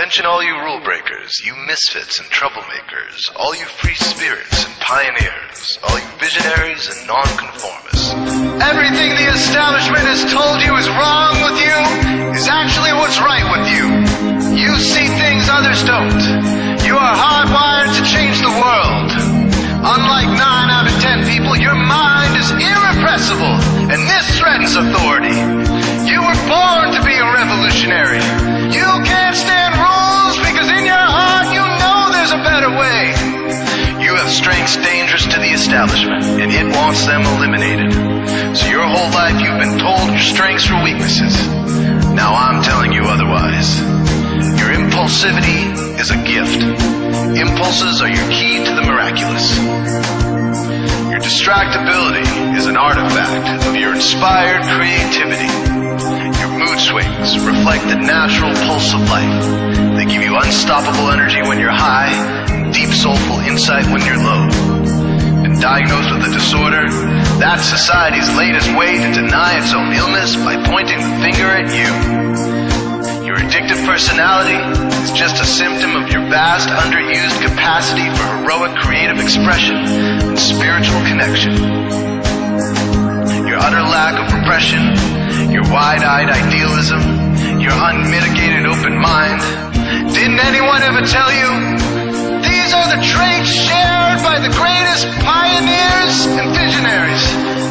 Attention all you rule breakers, you misfits and troublemakers, all you free spirits and pioneers, all you visionaries and nonconformists. Everything the establishment has told you is wrong with you is actually what's right with you. You see things others don't. You are hardwired to change the world. Unlike 9 out of 10 people, your mind is irrepressible, and this threatens authority. You were born to be a revolutionary. You can't stand rules because in your heart you know there's a better way. You have strengths dangerous to the establishment, and it wants them eliminated. So your whole life you've been told your strengths are weaknesses. Now I'm telling you otherwise. Your impulsivity is a gift. Impulses are your key to the miraculous. Your distractibility is an artifact of your inspired creativity. Your mood swings reflect the natural pulse of life. They give you unstoppable energy when you're high, and deep soulful insight when you're low. Been diagnosed with a disorder? That's society's latest way to deny its own illness by pointing the finger at you. Your addictive personality is just a symptom of your vast, underused capacity for heroic creative expression and spiritual connection. Your utter lack of repression, your wide-eyed idealism, your unmitigated open mind. Didn't anyone ever tell you? These are the traits shared by the greatest pioneers and visionaries,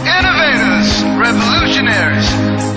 innovators, revolutionaries,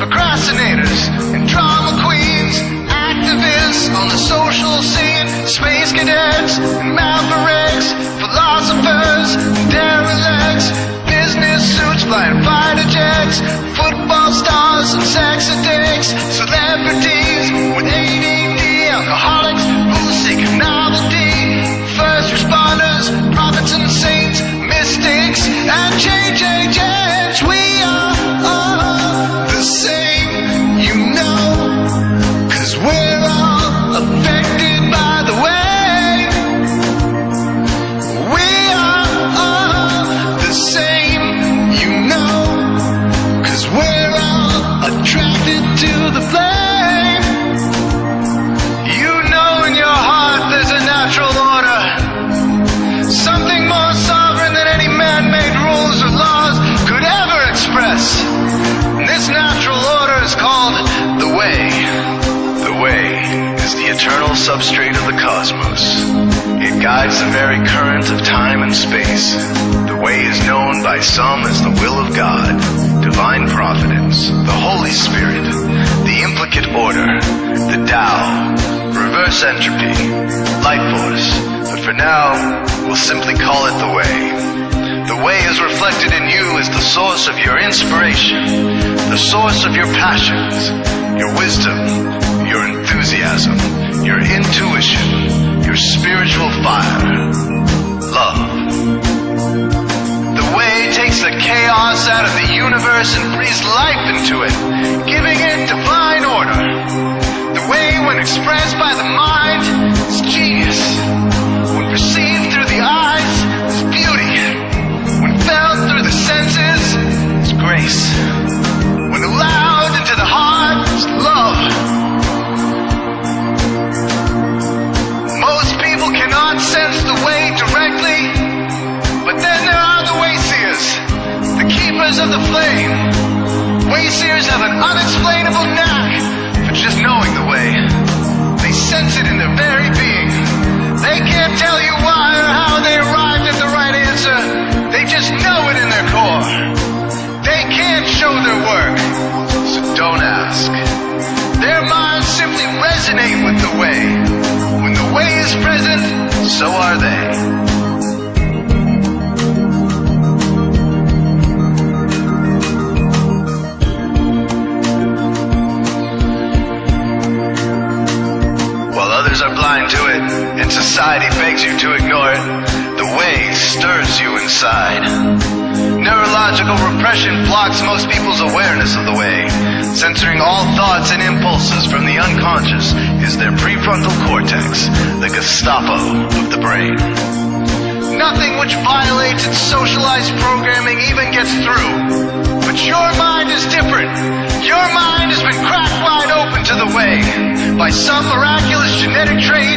procrastinators, and drama queens, activists on the social scene, space cadets and mavericks, philosophers and derelicts, business suits flying fighter jets, football stars and sex addicts, celebrities with ADD, alcoholics who seek novelty, first responders, prophets and saints, mystics and change agents. We are all the same, you know, 'cause we're all affected by the way. We are all the same, you know, 'cause we're all attracted to the flame. You know in your heart there's a natural order, something more sovereign than any man-made rules or laws could ever express. And this natural order is called the way. The way is the eternal substrate of the cosmos. It guides the very current of time and space. The way is known by some as the will of God, divine providence, the Holy Spirit, the implicate order, the Tao, reverse entropy, life force. But for now, we'll simply call it the way. The way is reflected in you as the source of your inspiration, the source of your passions, your wisdom, your enthusiasm, your intuition, your spiritual fire, love. The way takes the chaos out of the universe and breathes life into it, giving it divine order. The way, when expressed by the mind, is genius. When perceived through the eyes, is beauty. When felt through the senses, is grace. When allowed into the heart, is love. Most people cannot sense the way directly, but then there are the wayseers, the keepers of the flame. Wayseers have an unexplainable knack for just knowing the way. They sense it in their very being. They can't tell you why or how they arrived at the right answer. They just know it in their core. They can't show their work, so don't ask. Their minds simply resonate with the way. When the way is present, so are they. Are blind to it, and society begs you to ignore it. The way stirs you inside. Neurological repression blocks most people's awareness of the way. Censoring all thoughts and impulses from the unconscious is their prefrontal cortex, the Gestapo of the brain. Nothing which violates its socialized programming even gets through. But your mind is different. Your mind has been cracked wide open to the way by some miraculous genetic trait,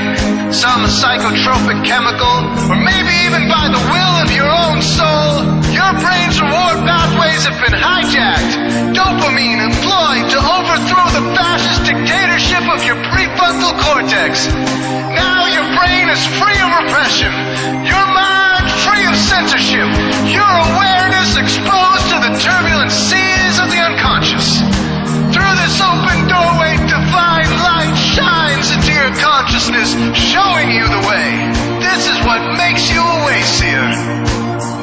some psychotropic chemical, or maybe even by the will of your own soul, your brain's reward pathways have been hijacked, dopamine employed to overthrow the fascist dictatorship of your prefrontal cortex. Now your brain is free of repression, your mind free of censorship, your awareness exposed to the turbulent seas of the unconscious. Through this open doorway, divine light shines into your consciousness, showing you the way. This is what makes you a wayseer.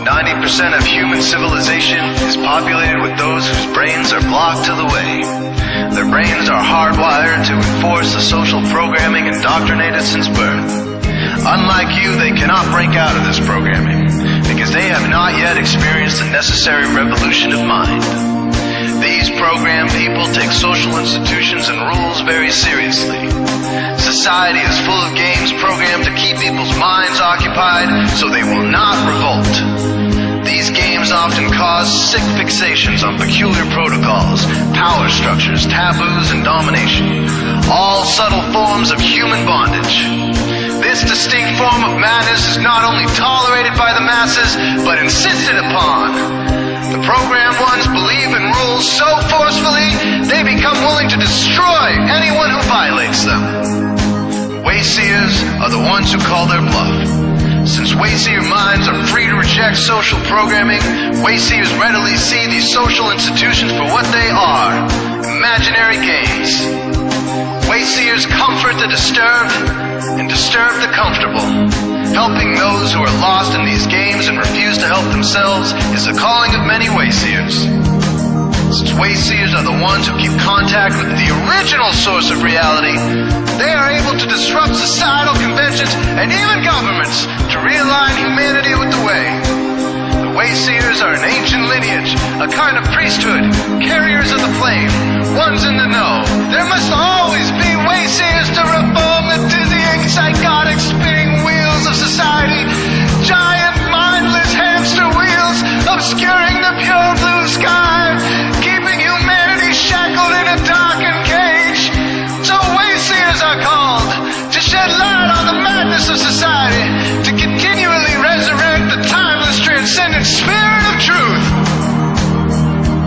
90% of human civilization is populated with those whose brains are blocked to the way. Their brains are hardwired to enforce the social programming indoctrinated since birth. Unlike you, they cannot break out of this programming, because they have not yet experienced the necessary revolution of mind. These programmed people take social institutions and rules very seriously. Society is full of games programmed to keep people's minds occupied so they will not revolt. These games often cause sick fixations on peculiar protocols, power structures, taboos, and domination, all subtle forms of human bondage. This distinct form of madness is not only tolerated by the masses, but insisted upon. The programmed ones believe in rules so forcefully, they become willing to destroy anyone who violates them. Wayseers are the ones who call their bluff. Since Wayseer minds are free to reject social programming, Wayseers readily see these social institutions for what they are, imaginary games. Wayseers comfort the disturbed and disturb the comfortable. Helping those who are lost in these games and refuse to help themselves is the calling of many Wayseers. Since Wayseers are the ones who keep contact with the original source of reality, they are able to disrupt societal conventions and even governments to realign humanity with the way. The Wayseers are an ancient lineage, a kind of priesthood, carriers of the flame, ones in the know. There must always be Wayseers to reform the dizzying, psychotic, spinning wheels of society, giant, mindless hamster wheels obscuring the pure blue sky, keeping humanity shackled in a darkened cage. So Wayseers are called to shed light on the madness of society, to continually resurrect the timeless, transcendent spirit of truth.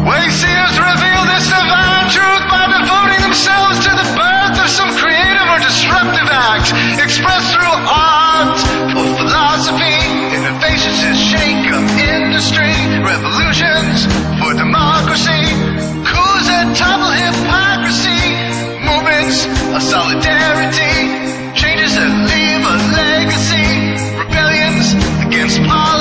Wayseers reveal this divine truth by devoting themselves to the birth of some creative or disruptive act, expressed through art or philosophy, innovations in shake of industry, revolutions for democracy, coups that topple hypocrisy, movements of solidarity, changes that leave a legacy, rebellions against poverty.